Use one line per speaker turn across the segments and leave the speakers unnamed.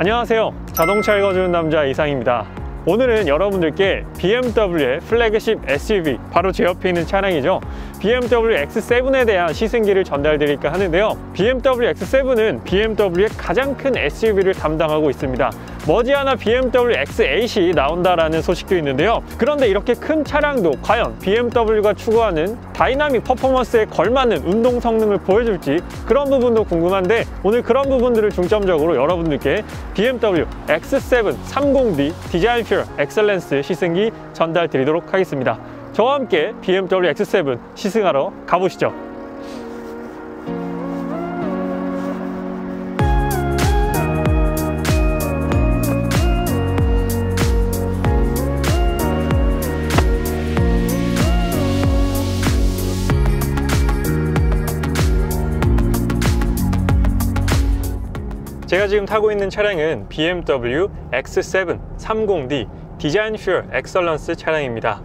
안녕하세요, 자동차 읽어주는 남자 이상입니다. 오늘은 여러분들께 BMW의 플래그십 SUV, 바로 제 옆에 있는 차량이죠. BMW X7에 대한 시승기를 전달드릴까 하는데요. BMW X7은 BMW의 가장 큰 SUV를 담당하고 있습니다. 머지않아 BMW X8이 나온다라는 소식도 있는데요. 그런데 이렇게 큰 차량도 과연 BMW가 추구하는 다이나믹 퍼포먼스에 걸맞는 운동 성능을 보여줄지, 그런 부분도 궁금한데 오늘 그런 부분들을 중점적으로 여러분들께 BMW X7 30D 디자인 퓨어 엑셀런스 시승기 전달 드리도록 하겠습니다. 저와 함께 BMW X7 시승하러 가보시죠. 제가 지금 타고 있는 차량은 BMW X7 30D 디자인 퓨어 엑셀런스 차량입니다.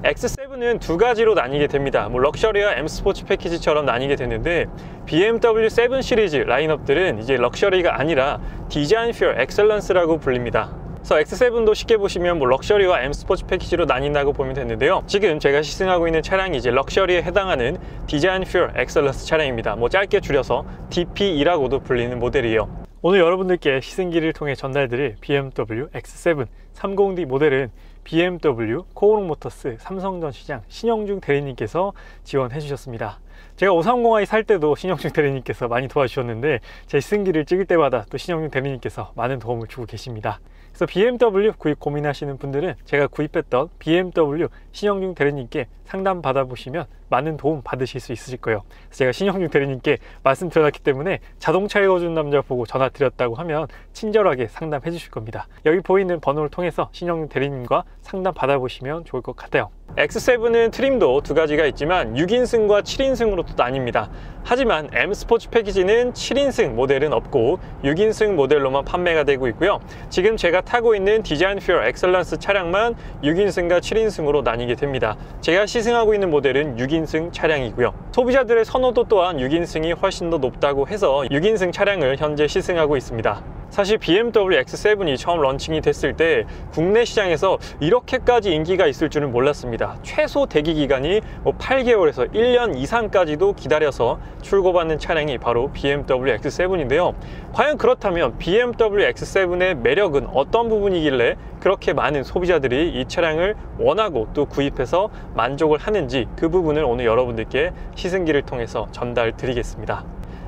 X7은 두 가지로 나뉘게 됩니다. 럭셔리와 M 스포츠 패키지처럼 나뉘게 되는데, BMW 7 시리즈 라인업들은 이제 럭셔리가 아니라 디자인 퓨어 엑셀런스라고 불립니다. 그래서 X7도 쉽게 보시면 럭셔리와 M 스포츠 패키지로 나뉜다고 보면 되는데요. 지금 제가 시승하고 있는 차량이 이제 럭셔리에 해당하는 디자인 퓨어 엑셀런스 차량입니다. 짧게 줄여서 DPE라고도 불리는 모델이에요. 오늘 여러분들께 시승기를 통해 전달드릴 BMW X7 30D 모델은 BMW 코오롱 모터스 삼성전 시장 신영중 대리님께서 지원해 주셨습니다. 제가 530i 살 때도 신영중 대리님께서 많이 도와주셨는데, 제 시승기를 찍을 때마다 또 신영중 대리님께서 많은 도움을 주고 계십니다. 그래서 BMW 구입 고민하시는 분들은 제가 구입했던 BMW 신영중 대리님께 상담 받아보시면 많은 도움 받으실 수 있으실 거예요. 그래서 제가 신영중 대리님께 말씀드렸기 때문에 자동차 읽어주는 남자 보고 전화 드렸다고 하면 친절하게 상담해 주실 겁니다. 여기 보이는 번호를 통해서 신영중 대리님과 상담 받아보시면 좋을 것 같아요. X7은 트림도 두 가지가 있지만 6인승과 7인승으로 또 나뉩니다. 하지만 M 스포츠 패키지는 7인승 모델은 없고 6인승 모델로만 판매가 되고 있고요. 지금 제가 타고 있는 디자인 퓨어 엑셀런스 차량만 6인승과 7인승으로 나뉘게 됩니다. 제가 시승하고 있는 모델은 6인승 차량이고요. 소비자들의 선호도 또한 6인승이 훨씬 더 높다고 해서 6인승 차량을 현재 시승하고 있습니다. 사실 BMW X7이 처음 런칭이 됐을 때 국내 시장에서 이렇게까지 인기가 있을 줄은 몰랐습니다. 최소 대기 기간이 8개월에서 1년 이상까지도 기다려서 출고받는 차량이 바로 BMW X7인데요. 과연 그렇다면 BMW X7의 매력은 어떤 부분이길래 그렇게 많은 소비자들이 이 차량을 원하고 또 구입해서 만족을 하는지, 그 부분을 오늘 여러분들께 시승기를 통해서 전달 드리겠습니다.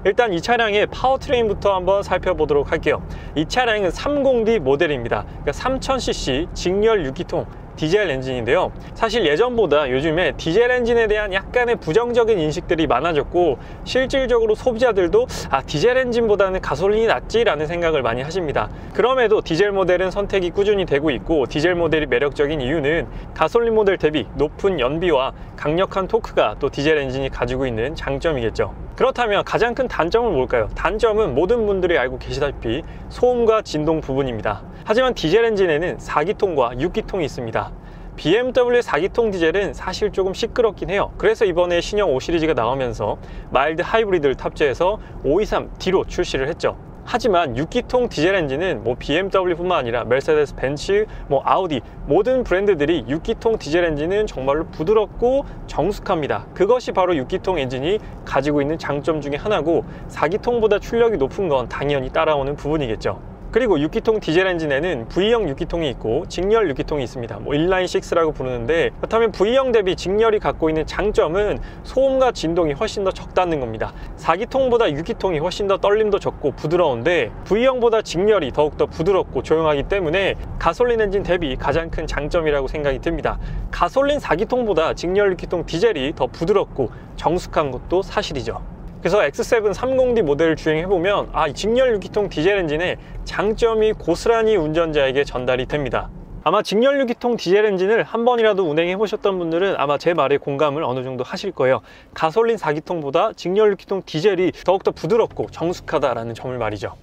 일단 이 차량의 파워트레인부터 한번 살펴보도록 할게요. 이 차량은 30D 모델입니다. 그러니까 3000cc 직렬 6기통 디젤 엔진인데요. 사실 예전보다 요즘에 디젤 엔진에 대한 약간의 부정적인 인식들이 많아졌고, 실질적으로 소비자들도 디젤 엔진보다는 가솔린이 낫지 라는 생각을 많이 하십니다. 그럼에도 디젤 모델은 선택이 꾸준히 되고 있고, 디젤 모델이 매력적인 이유는 가솔린 모델 대비 높은 연비와 강력한 토크가 또 디젤 엔진이 가지고 있는 장점이겠죠. 그렇다면 가장 큰 단점은 뭘까요? 단점은 모든 분들이 알고 계시다시피 소음과 진동 부분입니다. 하지만 디젤 엔진에는 4기통과 6기통이 있습니다. BMW 4기통 디젤은 사실 조금 시끄럽긴 해요. 그래서 이번에 신형 5 시리즈가 나오면서 마일드 하이브리드를 탑재해서 523D로 출시를 했죠. 하지만 6기통 디젤 엔진은 BMW뿐만 아니라 메르세데스 벤츠, 아우디 모든 브랜드들이 6기통 디젤 엔진은 정말로 부드럽고 정숙합니다. 그것이 바로 6기통 엔진이 가지고 있는 장점 중에 하나고, 4기통보다 출력이 높은 건 당연히 따라오는 부분이겠죠. 그리고 6기통 디젤 엔진에는 V형 6기통이 있고 직렬 6기통이 있습니다. 인라인 6라고 부르는데, 그렇다면 V형 대비 직렬이 갖고 있는 장점은 소음과 진동이 훨씬 더 적다는 겁니다. 4기통보다 6기통이 훨씬 더 떨림도 적고 부드러운데, V형보다 직렬이 더욱더 부드럽고 조용하기 때문에 가솔린 엔진 대비 가장 큰 장점이라고 생각이 듭니다. 가솔린 4기통보다 직렬 6기통 디젤이 더 부드럽고 정숙한 것도 사실이죠. 그래서 X7 30D 모델을 주행해보면 이 직렬 6기통 디젤 엔진의 장점이 고스란히 운전자에게 전달이 됩니다. 아마 직렬 6기통 디젤 엔진을 한 번이라도 운행해 보셨던 분들은 아마 제 말에 공감을 어느 정도 하실 거예요. 가솔린 4기통보다 직렬 6기통 디젤이 더욱더 부드럽고 정숙하다라는 점을 말이죠.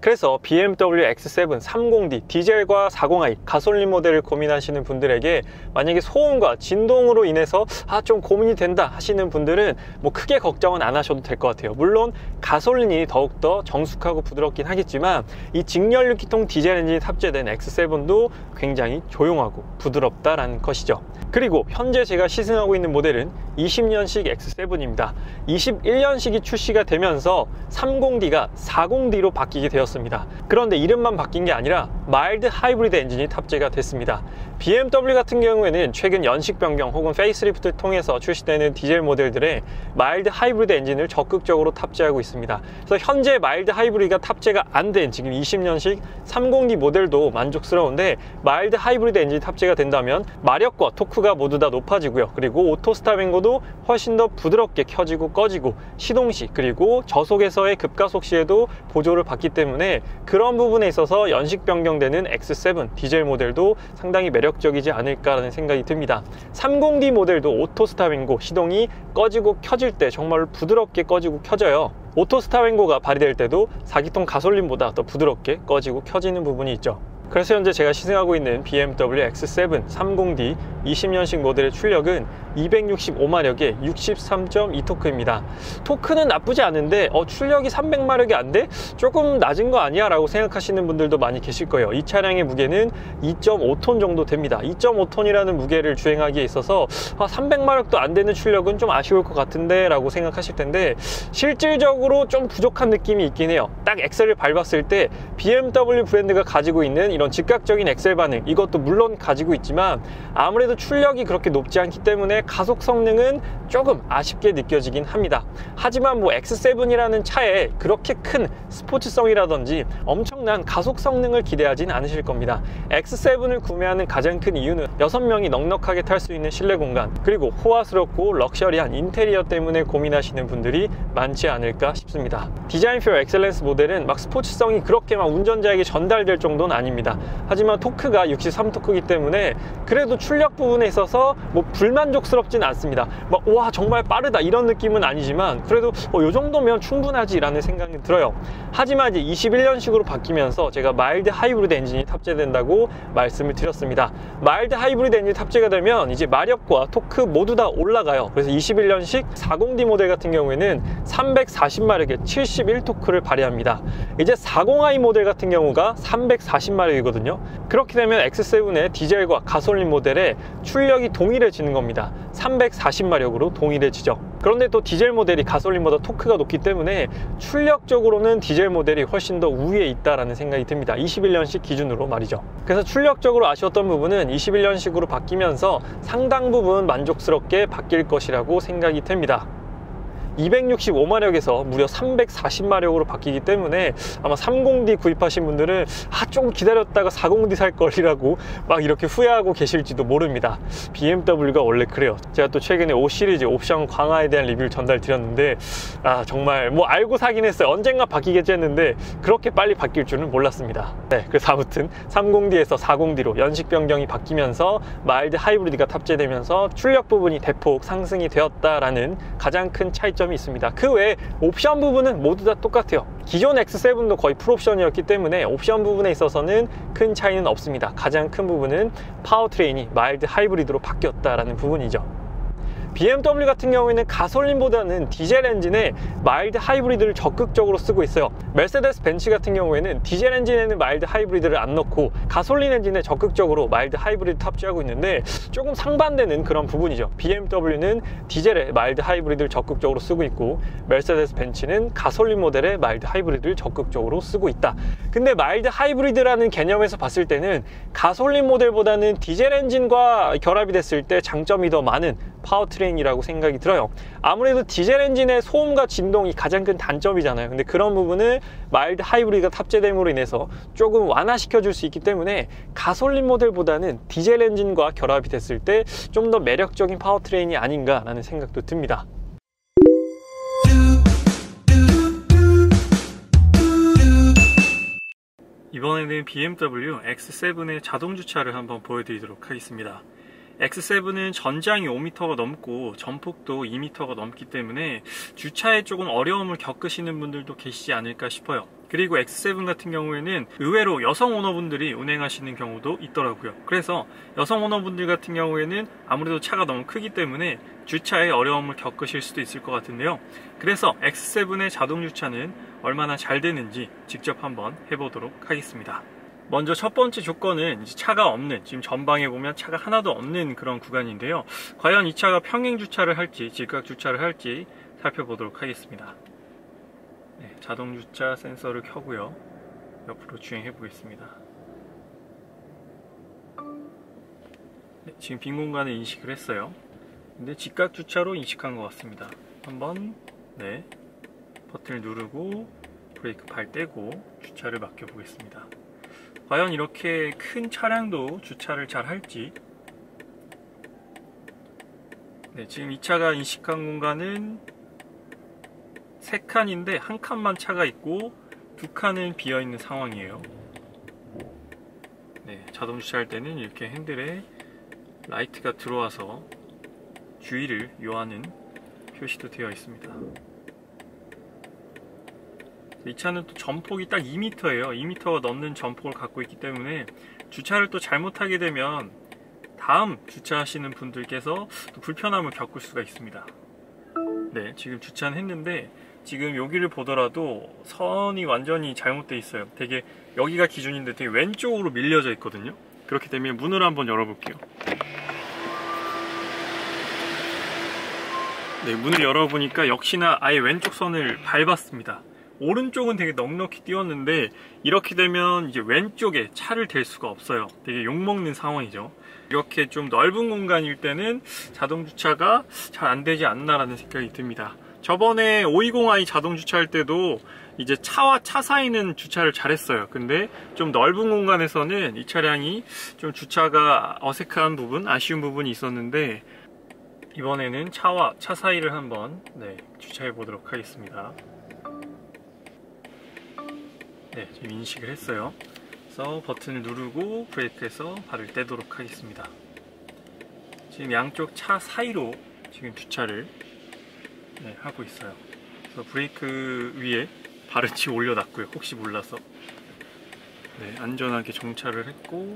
그래서 BMW X7 30D 디젤과 40i 가솔린 모델을 고민하시는 분들에게 만약에 소음과 진동으로 인해서 좀 고민이 된다 하시는 분들은 뭐 크게 걱정은 안 하셔도 될 것 같아요. 물론 가솔린이 더욱더 정숙하고 부드럽긴 하겠지만 이 직연유기통 디젤 엔진이 탑재된 X7도 굉장히 조용하고 부드럽다라는 것이죠. 그리고 현재 제가 시승하고 있는 모델은 20년식 X7입니다. 21년식이 출시가 되면서 30D가 40D로 바뀌게 되었습니다. 그런데 이름만 바뀐 게 아니라 마일드 하이브리드 엔진이 탑재가 됐습니다. BMW 같은 경우에는 최근 연식 변경 혹은 페이스리프트를 통해서 출시되는 디젤 모델들의 마일드 하이브리드 엔진을 적극적으로 탑재하고 있습니다. 그래서 현재 마일드 하이브리드가 탑재가 안 된 지금 20년식 30D 모델도 만족스러운데 마일드 하이브리드 엔진이 탑재가 된다면 마력과 토크가 모두 다 높아지고요. 그리고 오토 스탑 앤 고도 훨씬 더 부드럽게 켜지고 꺼지고 시동 시 그리고 저속에서의 급가속 시에도 보조를 받기 때문에 그런 부분에 있어서 연식 변경되는 X7 디젤 모델도 상당히 매력적이지 않을까라는 생각이 듭니다. 30D 모델도 오토 스탑 앤 고 시동이 꺼지고 켜질 때 정말 부드럽게 꺼지고 켜져요. 오토 스탑 앤 고가 발휘될 때도 4기통 가솔린보다 더 부드럽게 꺼지고 켜지는 부분이 있죠. 그래서 현재 제가 시승하고 있는 BMW X7 30D 20년식 모델의 출력은 265마력에 63.2토크입니다. 토크는 나쁘지 않은데 출력이 300마력이 안 돼? 조금 낮은 거 아니야? 라고 생각하시는 분들도 많이 계실 거예요. 이 차량의 무게는 2.5톤 정도 됩니다. 2.5톤이라는 무게를 주행하기에 있어서 300마력도 안 되는 출력은 좀 아쉬울 것 같은데 라고 생각하실 텐데 실질적으로 좀 부족한 느낌이 있긴 해요. 딱 엑셀을 밟았을 때 BMW 브랜드가 가지고 있는 이런 즉각적인 엑셀 반응, 이것도 물론 가지고 있지만 아무래도 출력이 그렇게 높지 않기 때문에 가속 성능은 조금 아쉽게 느껴지긴 합니다. 하지만 뭐 X7이라는 차에 그렇게 큰 스포츠성이라든지 엄청난 가속 성능을 기대하진 않으실 겁니다. X7을 구매하는 가장 큰 이유는 6명이 넉넉하게 탈 수 있는 실내 공간, 그리고 호화스럽고 럭셔리한 인테리어 때문에 고민하시는 분들이 많지 않을까 싶습니다. 디자인 퓨어 엑셀런스 모델은 막 스포츠성이 그렇게 막 운전자에게 전달될 정도는 아닙니다. 하지만 토크가 63토크이기 때문에 그래도 출력 부분에 있어서 뭐 불만족스럽진 않습니다. 막 와 정말 빠르다 이런 느낌은 아니지만 그래도 이 정도면 충분하지 라는 생각이 들어요. 하지만 이제 21년식으로 바뀌면서 제가 마일드 하이브리드 엔진이 탑재된다고 말씀을 드렸습니다. 마일드 하이브리드 엔진이 탑재가 되면 이제 마력과 토크 모두 다 올라가요. 그래서 21년식 40D 모델 같은 경우에는 340마력에 71토크를 발휘합니다. 이제 40i 모델 같은 경우가 340마력이거든요. 그렇게 되면 X7의 디젤과 가솔린 모델의 출력이 동일해지는 겁니다. 340마력으로 동일해지죠. 그런데 또 디젤 모델이 가솔린보다 토크가 높기 때문에 출력적으로는 디젤 모델이 훨씬 더 우위에 있다라는 생각이 듭니다. 21년식 기준으로 말이죠. 그래서 출력적으로 아쉬웠던 부분은 21년식으로 바뀌면서 상당 부분 만족스럽게 바뀔 것이라고 생각이 됩니다. 265마력에서 무려 340마력으로 바뀌기 때문에 아마 30D 구입하신 분들은 좀 기다렸다가 40D 살 걸이라고 막 이렇게 후회하고 계실지도 모릅니다. BMW가 원래 그래요. 제가 또 최근에 5 시리즈 옵션 강화에 대한 리뷰를 전달 드렸는데 정말 뭐 알고 사긴 했어요. 언젠가 바뀌겠지 했는데 그렇게 빨리 바뀔 줄은 몰랐습니다. 네, 그래서 아무튼 30D에서 40D로 연식 변경이 바뀌면서 마일드 하이브리드가 탑재되면서 출력 부분이 대폭 상승이 되었다라는 가장 큰 차이점이 있습니다. 그 외에 옵션 부분은 모두 다 똑같아요. 기존 X7도 거의 풀옵션이었기 때문에 옵션 부분에 있어서는 큰 차이는 없습니다. 가장 큰 부분은 파워트레인이 마일드 하이브리드로 바뀌었다라는 부분이죠. BMW 같은 경우에는 가솔린보다는 디젤 엔진에 마일드 하이브리드를 적극적으로 쓰고 있어요. 메르세데스 벤츠 같은 경우에는 디젤 엔진에는 마일드 하이브리드를 안 넣고 가솔린 엔진에 적극적으로 마일드 하이브리드 탑재하고 있는데 조금 상반되는 그런 부분이죠. BMW는 디젤에 마일드 하이브리드를 적극적으로 쓰고 있고 메르세데스 벤츠는 가솔린 모델에 마일드 하이브리드를 적극적으로 쓰고 있다. 근데 마일드 하이브리드라는 개념에서 봤을 때는 가솔린 모델보다는 디젤 엔진과 결합이 됐을 때 장점이 더 많은 파워트레인이라고 생각이 들어요. 아무래도 디젤 엔진의 소음과 진동이 가장 큰 단점이잖아요. 근데 그런 부분을 마일드 하이브리드가 탑재됨으로 인해서 조금 완화시켜 줄 수 있기 때문에 가솔린 모델보다는 디젤 엔진과 결합이 됐을 때 좀 더 매력적인 파워트레인이 아닌가라는 생각도 듭니다. 이번에는 BMW X7의 자동 주차를 한번 보여드리도록 하겠습니다. X7은 전장이 5m가 넘고 전폭도 2m가 넘기 때문에 주차에 조금 어려움을 겪으시는 분들도 계시지 않을까 싶어요. 그리고 X7 같은 경우에는 의외로 여성 오너분들이 운행하시는 경우도 있더라고요. 그래서 여성 오너분들 같은 경우에는 아무래도 차가 너무 크기 때문에 주차에 어려움을 겪으실 수도 있을 것 같은데요. 그래서 X7의 자동 주차는 얼마나 잘 되는지 직접 한번 해보도록 하겠습니다. 먼저 첫 번째 조건은 차가 없는, 지금 전방에 보면 차가 하나도 없는 그런 구간인데요. 과연 이 차가 평행 주차를 할지 직각 주차를 할지 살펴보도록 하겠습니다. 네, 자동 주차 센서를 켜고요, 옆으로 주행해 보겠습니다. 네, 지금 빈 공간을 인식을 했어요. 근데 직각 주차로 인식한 것 같습니다. 한번 네, 버튼을 누르고 브레이크 발 떼고 주차를 맡겨 보겠습니다. 과연 이렇게 큰 차량도 주차를 잘 할지. 네, 지금 이 차가 인식한 공간은 3칸인데 한 칸만 차가 있고 2칸은 비어있는 상황이에요. 네, 자동 주차할 때는 이렇게 핸들에 라이트가 들어와서 주의를 요하는 표시도 되어 있습니다. 이 차는 또 전폭이 딱 2m예요. 2m가 넘는 전폭을 갖고 있기 때문에 주차를 또 잘못하게 되면 다음 주차하시는 분들께서 또 불편함을 겪을 수가 있습니다. 네, 지금 주차는 했는데 지금 여기를 보더라도 선이 완전히 잘못되어 있어요. 되게 여기가 기준인데 되게 왼쪽으로 밀려져 있거든요. 그렇기 때문에 문을 한번 열어볼게요. 네, 문을 열어보니까 역시나 아예 왼쪽 선을 밟았습니다. 오른쪽은 되게 넉넉히 띄웠는데 이렇게 되면 이제 왼쪽에 차를 댈 수가 없어요. 되게 욕먹는 상황이죠. 이렇게 좀 넓은 공간일 때는 자동 주차가 잘 안 되지 않나라는 생각이 듭니다. 저번에 520i 자동 주차할 때도 이제 차와 차 사이는 주차를 잘했어요. 근데 좀 넓은 공간에서는 이 차량이 좀 주차가 어색한 부분, 아쉬운 부분이 있었는데 이번에는 차와 차 사이를 한번 주차해 보도록 하겠습니다. 네, 지금 인식을 했어요. 그래서 버튼을 누르고 브레이크에서 발을 떼도록 하겠습니다. 지금 양쪽 차 사이로 지금 주차를 하고 있어요. 그래서 브레이크 위에 발을 지금 올려놨고요. 혹시 몰라서. 네, 안전하게 정차를 했고,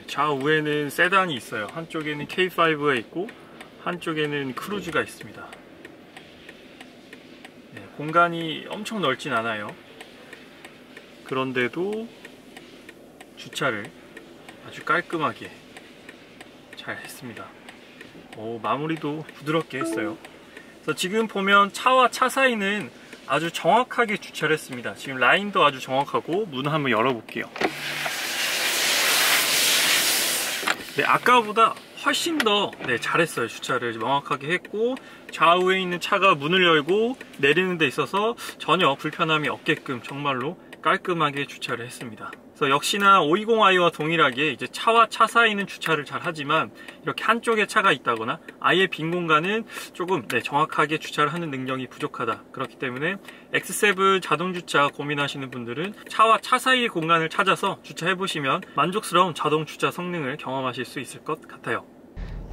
좌우에는 세단이 있어요. 한쪽에는 K5가 있고 한쪽에는 크루즈가 있습니다. 공간이 엄청 넓진 않아요. 그런데도 주차를 아주 깔끔하게 잘 했습니다. 마무리도 부드럽게 했어요. 그래서 지금 보면 차와 차 사이는 아주 정확하게 주차를 했습니다. 지금 라인도 아주 정확하고 문을 한번 열어볼게요. 네, 아까보다 훨씬 더 잘했어요. 주차를 명확하게 했고 좌우에 있는 차가 문을 열고 내리는 데 있어서 전혀 불편함이 없게끔 정말로 깔끔하게 주차를 했습니다. 그래서 역시나 520i와 동일하게 이제 차와 차 사이는 주차를 잘 하지만 이렇게 한쪽에 차가 있다거나 아예 빈 공간은 조금 정확하게 주차를 하는 능력이 부족하다. 그렇기 때문에 X7 자동 주차 고민하시는 분들은 차와 차 사이의 공간을 찾아서 주차해 보시면 만족스러운 자동 주차 성능을 경험하실 수 있을 것 같아요.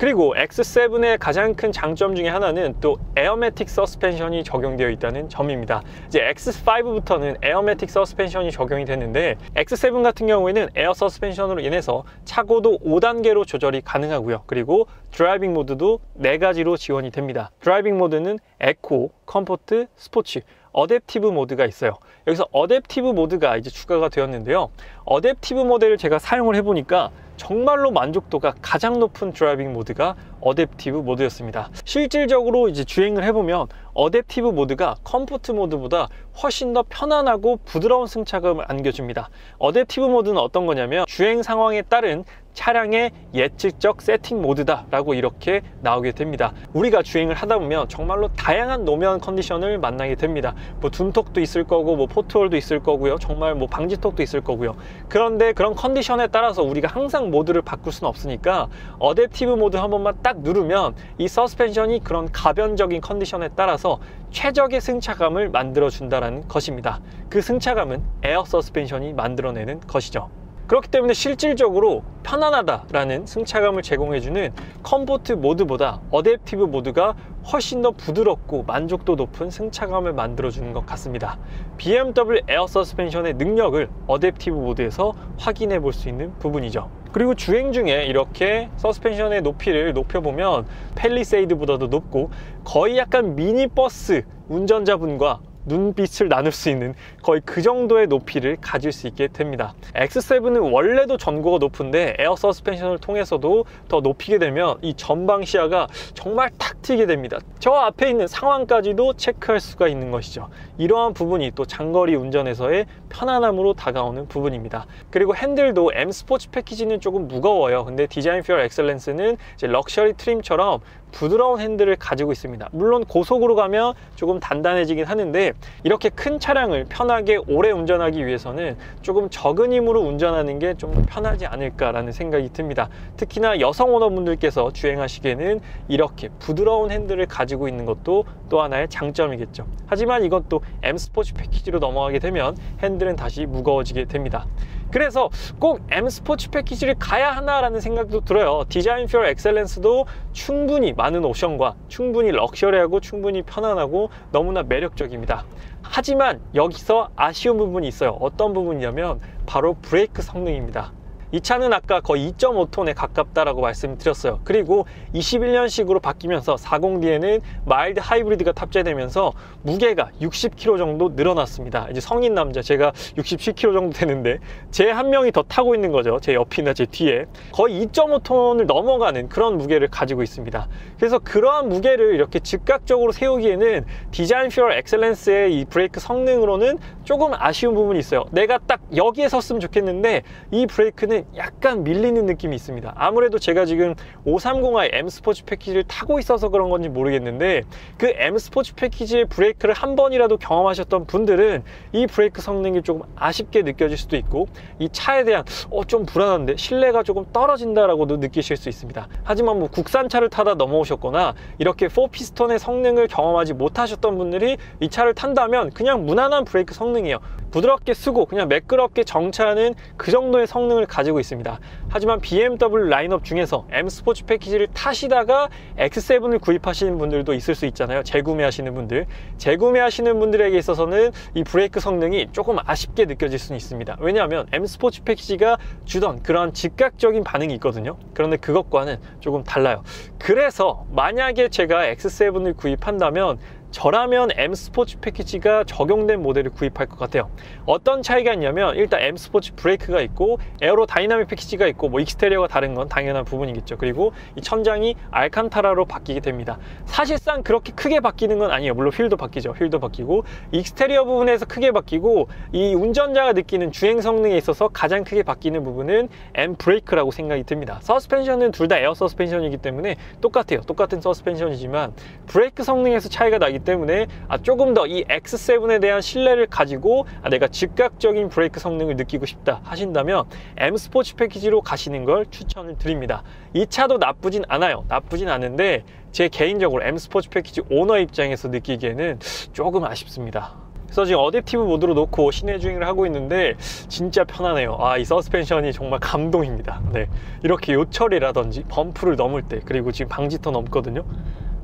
그리고 X7의 가장 큰 장점 중에 하나는 또 에어매틱 서스펜션이 적용되어 있다는 점입니다. 이제 X5부터는 에어매틱 서스펜션이 적용이 됐는데 X7 같은 경우에는 에어 서스펜션으로 인해서 차고도 5단계로 조절이 가능하고요. 그리고 드라이빙 모드도 4가지로 지원이 됩니다. 드라이빙 모드는 에코, 컴포트, 스포츠, 어댑티브 모드가 있어요. 여기서 어댑티브 모드가 이제 추가가 되었는데요. 어댑티브 모드를 제가 사용을 해보니까 정말로 만족도가 가장 높은 드라이빙 모드가 어댑티브 모드였습니다. 실질적으로 이제 주행을 해보면 어댑티브 모드가 컴포트 모드보다 훨씬 더 편안하고 부드러운 승차감을 안겨줍니다. 어댑티브 모드는 어떤 거냐면 주행 상황에 따른 차량의 예측적 세팅 모드다 라고 이렇게 나오게 됩니다. 우리가 주행을 하다 보면 정말로 다양한 노면 컨디션을 만나게 됩니다. 뭐 둔턱도 있을 거고 뭐 포트홀도 있을 거고요. 정말 뭐 방지턱도 있을 거고요. 그런데 그런 컨디션에 따라서 우리가 항상 모드를 바꿀 수는 없으니까 어댑티브 모드 한 번만 딱 누르면 이 서스펜션이 그런 가변적인 컨디션에 따라서 최적의 승차감을 만들어 준다는 것입니다. 그 승차감은 에어 서스펜션이 만들어내는 것이죠. 그렇기 때문에 실질적으로 편안하다라는 승차감을 제공해주는 컴포트 모드보다 어댑티브 모드가 훨씬 더 부드럽고 만족도 높은 승차감을 만들어주는 것 같습니다. BMW 에어 서스펜션의 능력을 어댑티브 모드에서 확인해 볼 수 있는 부분이죠. 그리고 주행 중에 이렇게 서스펜션의 높이를 높여보면 팰리세이드보다도 높고 거의 약간 미니버스 운전자분과 눈빛을 나눌 수 있는 거의 그 정도의 높이를 가질 수 있게 됩니다. X7은 원래도 전고가 높은데 에어 서스펜션을 통해서도 더 높이게 되면 이 전방 시야가 정말 탁 트이게 됩니다. 저 앞에 있는 상황까지도 체크할 수가 있는 것이죠. 이러한 부분이 또 장거리 운전에서의 편안함으로 다가오는 부분입니다. 그리고 핸들도 M 스포츠 패키지는 조금 무거워요. 근데 디자인 퓨어 엑셀런스는 이제 럭셔리 트림처럼 부드러운 핸들을 가지고 있습니다. 물론 고속으로 가면 조금 단단해지긴 하는데 이렇게 큰 차량을 편하게 오래 운전하기 위해서는 조금 적은 힘으로 운전하는 게 좀 더 편하지 않을까라는 생각이 듭니다. 특히나 여성 오너분들께서 주행하시기에는 이렇게 부드러운 핸들을 가지고 있는 것도 또 하나의 장점이겠죠. 하지만 이것도 M 스포츠 패키지로 넘어가게 되면 핸들은 다시 무거워지게 됩니다. 그래서 꼭 M 스포츠 패키지를 가야 하나라는 생각도 들어요. 디자인 퓨어 엑셀런스도 충분히 많은 옵션과 충분히 럭셔리하고 충분히 편안하고 너무나 매력적입니다. 하지만 여기서 아쉬운 부분이 있어요. 어떤 부분이냐면 바로 브레이크 성능입니다. 이 차는 아까 거의 2.5톤에 가깝다라고 말씀드렸어요. 그리고 21년식으로 바뀌면서 40D에는 마일드 하이브리드가 탑재되면서 무게가 60kg 정도 늘어났습니다. 이제 성인 남자, 제가 67kg 정도 되는데 제 한 명이 더 타고 있는 거죠. 제 옆이나 제 뒤에 거의 2.5톤을 넘어가는 그런 무게를 가지고 있습니다. 그래서 그러한 무게를 이렇게 즉각적으로 세우기에는 디자인 퓨어 엑셀런스의 이 브레이크 성능으로는 조금 아쉬운 부분이 있어요. 내가 딱 여기에 섰으면 좋겠는데 이 브레이크는 약간 밀리는 느낌이 있습니다. 아무래도 제가 지금 530i M 스포츠 패키지를 타고 있어서 그런 건지 모르겠는데 그 M 스포츠 패키지의 브레이크를 한 번이라도 경험하셨던 분들은 이 브레이크 성능이 조금 아쉽게 느껴질 수도 있고 이 차에 대한 좀 불안한데 신뢰가 조금 떨어진다라고도 느끼실 수 있습니다. 하지만 뭐 국산차를 타다 넘어오셨거나 이렇게 4피스톤의 성능을 경험하지 못하셨던 분들이 이 차를 탄다면 그냥 무난한 브레이크 성능이에요. 부드럽게 쓰고 그냥 매끄럽게 정차하는 그 정도의 성능을 가지고 있습니다. 하지만 BMW 라인업 중에서 M 스포츠 패키지를 타시다가 X7을 구입하시는 분들도 있을 수 있잖아요. 재구매하시는 분들. 재구매하시는 분들에게 있어서는 이 브레이크 성능이 조금 아쉽게 느껴질 수는 있습니다. 왜냐하면 M 스포츠 패키지가 주던 그런 즉각적인 반응이 있거든요. 그런데 그것과는 조금 달라요. 그래서 만약에 제가 X7을 구입한다면 저라면 M 스포츠 패키지가 적용된 모델을 구입할 것 같아요. 어떤 차이가 있냐면 일단 M 스포츠 브레이크가 있고 에어로 다이나믹 패키지가 있고 뭐 익스테리어가 다른 건 당연한 부분이겠죠. 그리고 이 천장이 알칸타라로 바뀌게 됩니다. 사실상 그렇게 크게 바뀌는 건 아니에요. 물론 휠도 바뀌죠. 휠도 바뀌고 익스테리어 부분에서 크게 바뀌고 이 운전자가 느끼는 주행 성능에 있어서 가장 크게 바뀌는 부분은 M 브레이크라고 생각이 듭니다. 서스펜션은 둘 다 에어 서스펜션이기 때문에 똑같아요. 똑같은 서스펜션이지만 브레이크 성능에서 차이가 나기 때문에 조금 더 이 X7에 대한 신뢰를 가지고 내가 즉각적인 브레이크 성능을 느끼고 싶다 하신다면 M 스포츠 패키지로 가시는 걸 추천을 드립니다. 이 차도 나쁘진 않아요. 나쁘진 않은데 제 개인적으로 M 스포츠 패키지 오너 입장에서 느끼기에는 조금 아쉽습니다. 그래서 지금 어댑티브 모드로 놓고 시내 주행을 하고 있는데 진짜 편하네요. 이 서스펜션이 정말 감동입니다. 네, 이렇게 요철이라든지 범프를 넘을 때, 그리고 지금 방지턱 넘거든요.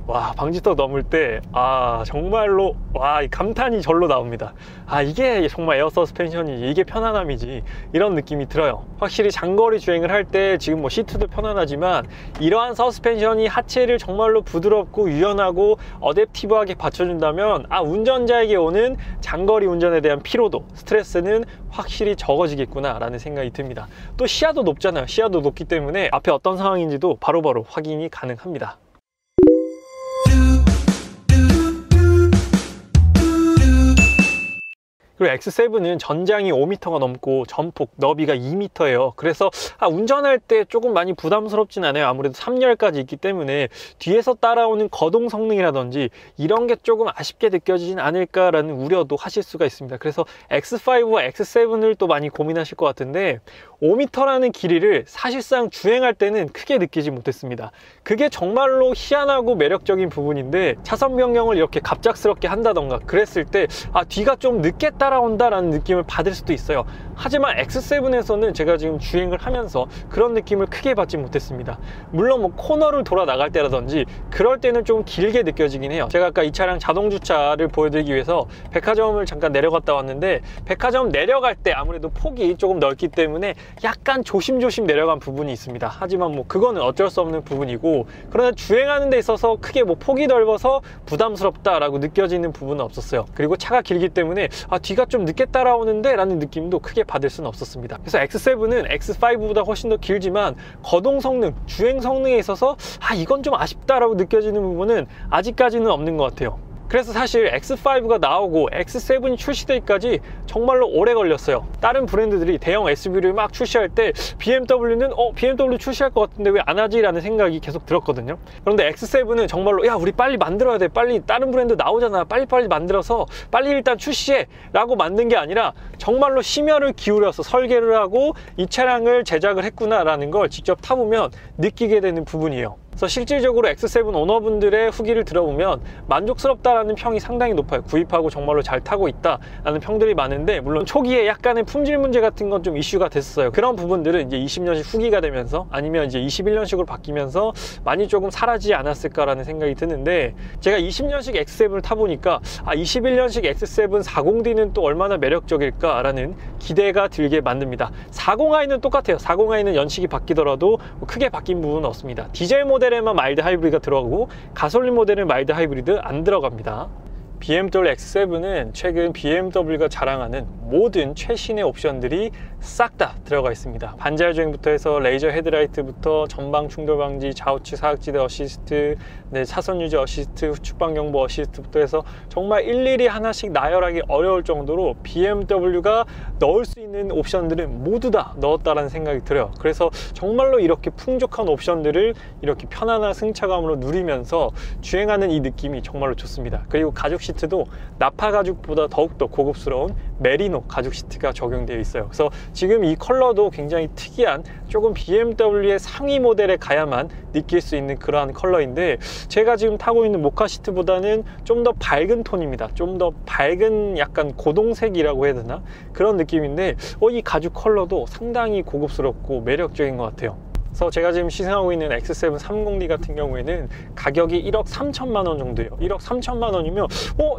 와, 방지턱 넘을 때 정말로 이 감탄이 절로 나옵니다. 이게 정말 에어 서스펜션이지, 이게 편안함이지, 이런 느낌이 들어요. 확실히 장거리 주행을 할 때 지금 뭐 시트도 편안하지만 이러한 서스펜션이 하체를 정말로 부드럽고 유연하고 어댑티브하게 받쳐준다면 운전자에게 오는 장거리 운전에 대한 피로도, 스트레스는 확실히 적어지겠구나 라는 생각이 듭니다. 또 시야도 높잖아요. 시야도 높기 때문에 앞에 어떤 상황인지도 바로바로 확인이 가능합니다. 그리고 X7은 전장이 5m가 넘고 전폭 너비가 2m예요. 그래서 운전할 때 조금 많이 부담스럽진 않아요. 아무래도 3열까지 있기 때문에 뒤에서 따라오는 거동 성능이라든지 이런 게 조금 아쉽게 느껴지진 않을까라는 우려도 하실 수가 있습니다. 그래서 X5와 X7을 또 많이 고민하실 것 같은데 5m라는 길이를 사실상 주행할 때는 크게 느끼지 못했습니다. 그게 정말로 희한하고 매력적인 부분인데, 차선 변경을 이렇게 갑작스럽게 한다던가 그랬을 때 뒤가 좀 늦게 따라온다라는 느낌을 받을 수도 있어요. 하지만 X7에서는 제가 지금 주행을 하면서 그런 느낌을 크게 받지 못했습니다. 물론 뭐 코너를 돌아 나갈 때라든지 그럴 때는 좀 길게 느껴지긴 해요. 제가 아까 이 차량 자동 주차를 보여드리기 위해서 백화점을 잠깐 내려갔다 왔는데, 백화점 내려갈 때 아무래도 폭이 조금 넓기 때문에 약간 조심조심 내려간 부분이 있습니다. 하지만 뭐 그거는 어쩔 수 없는 부분이고, 그러나 주행하는 데 있어서 크게 뭐 폭이 넓어서 부담스럽다라고 느껴지는 부분은 없었어요. 그리고 차가 길기 때문에 뒤가 좀 늦게 따라오는데 라는 느낌도 크게 받을 수는 없었습니다. 그래서 X7은 X5보다 훨씬 더 길지만 거동 성능, 주행 성능에 있어서 이건 좀 아쉽다라고 느껴지는 부분은 아직까지는 없는 것 같아요. 그래서 사실 X5가 나오고 X7이 출시되기까지 정말로 오래 걸렸어요. 다른 브랜드들이 대형 SUV를 막 출시할 때 BMW는 BMW 출시할 것 같은데 왜 안 하지? 라는 생각이 계속 들었거든요. 그런데 X7은 정말로 야, 우리 빨리 만들어야 돼, 빨리 다른 브랜드 나오잖아, 빨리빨리 만들어서 빨리 일단 출시해 라고 만든 게 아니라 정말로 심혈을 기울여서 설계를 하고 이 차량을 제작을 했구나 라는 걸 직접 타보면 느끼게 되는 부분이에요. 그래서 실질적으로 X7 오너분들의 후기를 들어보면 만족스럽다라는 평이 상당히 높아요. 구입하고 정말로 잘 타고 있다라는 평들이 많은데, 물론 초기에 약간의 품질 문제 같은 건 좀 이슈가 됐어요. 그런 부분들은 이제 20년식 후기가 되면서 아니면 이제 21년식으로 바뀌면서 많이 조금 사라지지 않았을까라는 생각이 드는데, 제가 20년식 X7을 타보니까 21년식 X7 40D는 또 얼마나 매력적일까라는 기대가 들게 만듭니다. 40i는 똑같아요. 40i는 연식이 바뀌더라도 크게 바뀐 부분은 없습니다. 디젤 모델에만 마일드 하이브리드가 들어가고 가솔린 모델은 마일드 하이브리드 안 들어갑니다. BMW X7은 최근 BMW가 자랑하는 모든 최신의 옵션들이 싹 다 들어가 있습니다. 반자율 주행부터 해서 레이저 헤드라이트부터 전방 충돌 방지, 좌우측 사각지대 어시스트, 차선 유지 어시스트, 후측방 경보 어시스트부터 해서 정말 일일이 하나씩 나열하기 어려울 정도로 BMW가 넣을 수 있는 옵션들은 모두 다 넣었다라는 생각이 들어요. 그래서 정말로 이렇게 풍족한 옵션들을 이렇게 편안한 승차감으로 누리면서 주행하는 이 느낌이 정말로 좋습니다. 그리고 가죽 시트도 나파 가죽보다 더욱더 고급스러운 메리노 가죽 시트가 적용되어 있어요. 그래서 지금 이 컬러도 굉장히 특이한, 조금 BMW의 상위 모델에 가야만 느낄 수 있는 그러한 컬러인데, 제가 지금 타고 있는 모카 시트보다는 좀 더 밝은 톤입니다. 좀 더 밝은 약간 고동색이라고 해야 되나? 그런 느낌인데 이 가죽 컬러도 상당히 고급스럽고 매력적인 것 같아요. 그래서 제가 지금 시승하고 있는 X7 30D 같은 경우에는 가격이 1억 3천만 원 정도예요. 1억 3천만 원이면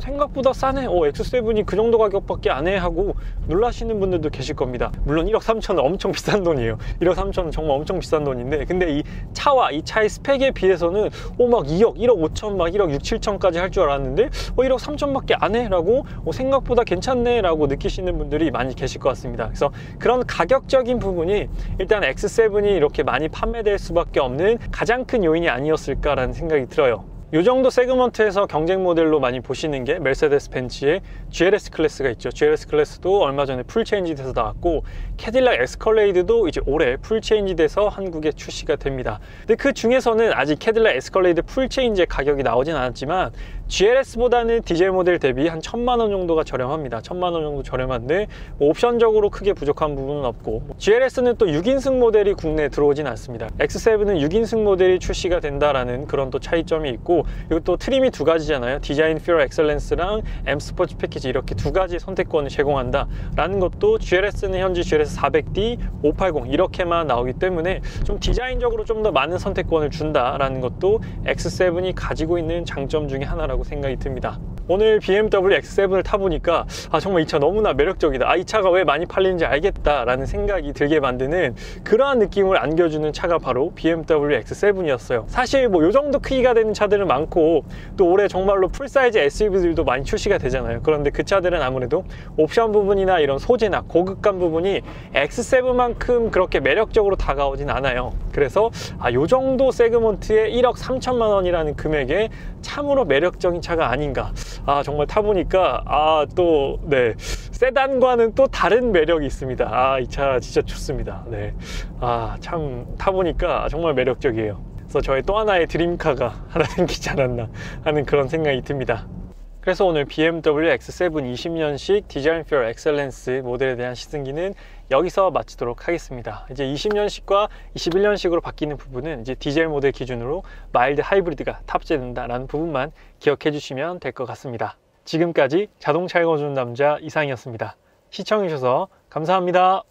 생각보다 싸네, X7이 그 정도 가격밖에 안 해 하고 놀라시는 분들도 계실 겁니다. 물론 1억 3천은 엄청 비싼 돈이에요. 1억 3천은 정말 엄청 비싼 돈인데, 근데 이 차와 이 차의 스펙에 비해서는 막 2억, 1억 5천, 막 1억 6, 7천까지 할 줄 알았는데 1억 3천밖에 안 해 라고 생각보다 괜찮네 라고 느끼시는 분들이 많이 계실 것 같습니다. 그래서 그런 가격적인 부분이 일단 X7이 이렇게 많이 판매될 수밖에 없는 가장 큰 요인이 아니었을까라는 생각이 들어요. 이 정도 세그먼트에서 경쟁 모델로 많이 보시는 게 메르세데스 벤츠의 GLS 클래스가 있죠. GLS 클래스도 얼마 전에 풀 체인지 돼서 나왔고, 캐딜락 에스컬레이드도 이제 올해 풀 체인지 돼서 한국에 출시가 됩니다. 근데 그 중에서는 아직 캐딜락 에스컬레이드 풀 체인지의 가격이 나오진 않았지만 GLS보다는 디젤 모델 대비 한 1,000만 원 정도가 저렴합니다. 1,000만 원 정도 저렴한데 옵션적으로 크게 부족한 부분은 없고, GLS는 또 6인승 모델이 국내에 들어오진 않습니다. X7은 6인승 모델이 출시가 된다라는 그런 또 차이점이 있고, 이것도 트림이 두 가지잖아요. 디자인 퓨어 엑셀런스랑 M 스포츠 패키지, 이렇게 두 가지 선택권을 제공한다 라는 것도 GLS는 현재 GLS 400D, 580 이렇게만 나오기 때문에 좀 디자인적으로 좀 더 많은 선택권을 준다라는 것도 X7이 가지고 있는 장점 중에 하나라고 생각이 듭니다. 오늘 BMW X7을 타보니까 정말 이 차 너무나 매력적이다, 이 차가 왜 많이 팔리는지 알겠다 라는 생각이 들게 만드는 그러한 느낌을 안겨주는 차가 바로 BMW X7이었어요. 사실 뭐 요 정도 크기가 되는 차들은 많고, 또 올해 정말로 풀사이즈 SUV들도 많이 출시가 되잖아요. 그런데 그 차들은 아무래도 옵션 부분이나 이런 소재나 고급감 부분이 X7만큼 그렇게 매력적으로 다가오진 않아요. 그래서 요 정도 세그먼트의 1억 3천만 원이라는 금액에 참으로 매력적인 차가 아닌가. 정말 타보니까 또 세단과는 또 다른 매력이 있습니다. 이 차 진짜 좋습니다. 참 타보니까 정말 매력적이에요. 그래서 저의 또 하나의 드림카가 하나 생기지 않았나 하는 그런 생각이 듭니다.
그래서 오늘 BMW X7 20년식 디자인 퓨어 엑셀런스 모델에 대한 시승기는 여기서 마치도록 하겠습니다. 이제 20년식과 21년식으로 바뀌는 부분은 이제 디젤 모델 기준으로 마일드 하이브리드가 탑재된다라는 부분만 기억해 주시면 될 것 같습니다. 지금까지 자동차 읽어주는 남자 이상이었습니다. 시청해 주셔서 감사합니다.